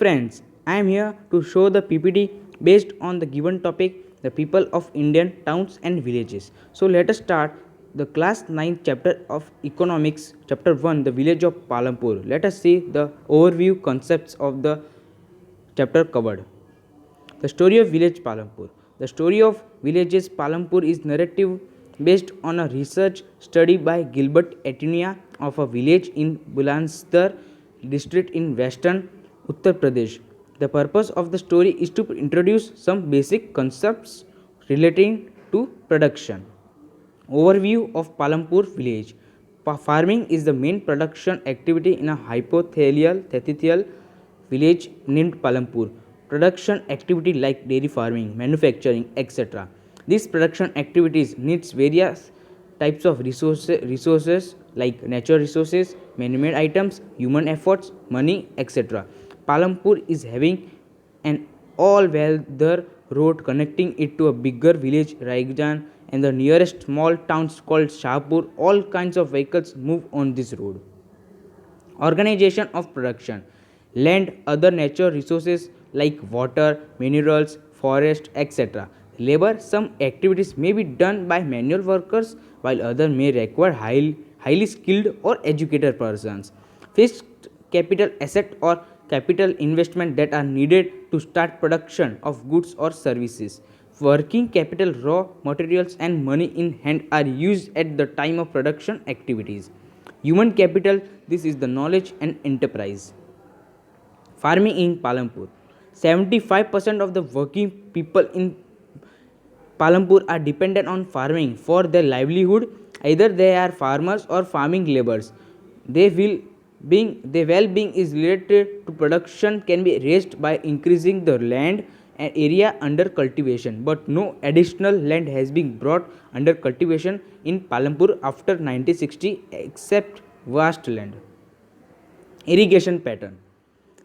Friends, I am here to show the PPT based on the given topic, the people of Indian towns and villages. So let us start the class 9 chapter of economics, chapter 1, the village of Palampur. Let us see the overview concepts of the chapter covered. The story of village Palampur. The story of villages Palampur is narrative based on a research study by Gilbert Etinia of a village in Bulandsar district in western Uttar Pradesh. The purpose of the story is to introduce some basic concepts relating to production. Overview of Palampur village. Farming is the main production activity in a hypothetical village named Palampur. Production activity like dairy farming, manufacturing, etc. These production activities needs various types of resources like natural resources, man-made items, human efforts, money, etc. Palampur is having an all-weather road connecting it to a bigger village Raijan and the nearest small towns called Shahpur. All kinds of vehicles move on this road. Organization of production. Land, other natural resources like water, minerals, forest, etc. Labor, some activities may be done by manual workers while others may require highly skilled or educated persons. Fixed capital asset or capital investment that are needed to start production of goods or services. Working capital, raw materials and money in hand are used at the time of production activities. Human capital, this is the knowledge and enterprise. Farming in Palampur. 75% of the working people in Palampur are dependent on farming for their livelihood. Either they are farmers or farming laborers. Their well-being is related to production can be raised by increasing the land and area under cultivation, but no additional land has been brought under cultivation in Palampur after 1960 except vast land. Irrigation pattern.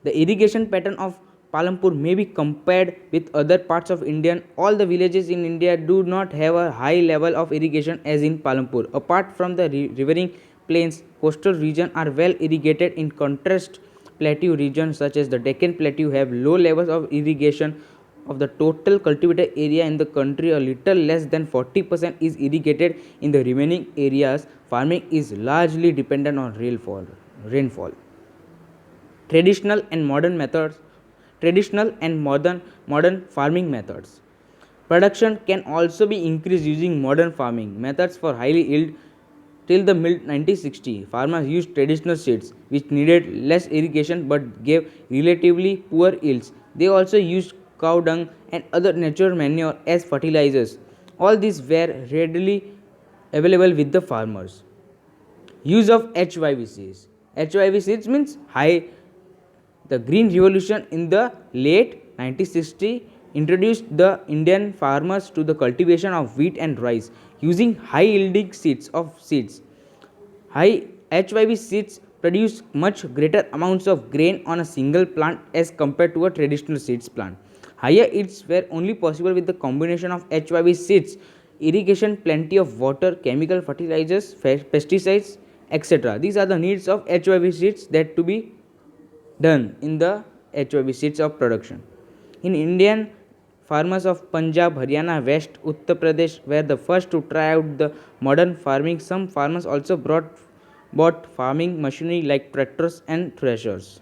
The irrigation pattern of Palampur may be compared with other parts of India. All the villages in India do not have a high level of irrigation as in Palampur. Apart from the riverine plains, coastal regions are well irrigated. In contrast, plateau regions such as the Deccan Plateau have low levels of irrigation. Of the total cultivated area in the country, a little less than 40% is irrigated. In the remaining areas, farming is largely dependent on rainfall. Traditional and modern methods. Modern farming methods. Production can also be increased using modern farming methods for highly yield. Till the mid 1960, farmers used traditional seeds which needed less irrigation but gave relatively poor yields. They also used cow dung and other natural manure as fertilizers. All these were readily available with the farmers. Use of HYV seeds. HYV seeds means high. The Green Revolution in the late 1960 introduced the Indian farmers to the cultivation of wheat and rice using high yielding seeds. High HYV seeds produce much greater amounts of grain on a single plant as compared to a traditional seeds plant. Higher yields were only possible with the combination of HYV seeds, irrigation, plenty of water, chemical fertilizers, pesticides, etc. These are the needs of HYV seeds that to be done in the HYV seeds of production. In Indian, farmers of Punjab, Haryana, West, Uttar Pradesh were the first to try out the modern farming. Some farmers also bought farming machinery like tractors and threshers.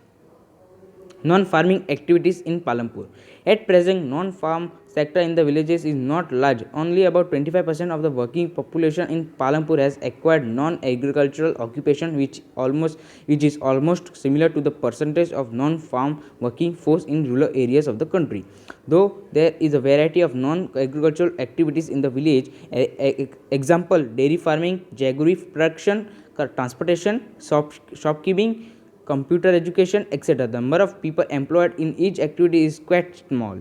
Non-farming activities in Palampur. At present, non-farm sector in the villages is not large. Only about 25% of the working population in Palampur has acquired non-agricultural occupation, which is almost similar to the percentage of non-farm working force in rural areas of the country. Though there is a variety of non-agricultural activities in the village, example dairy farming, jaggery production, transportation, shopkeeping, computer education, etc. The number of people employed in each activity is quite small.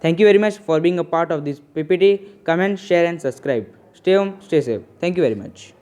Thank you very much for being a part of this PPT. Comment, share and subscribe. Stay home, stay safe. Thank you very much.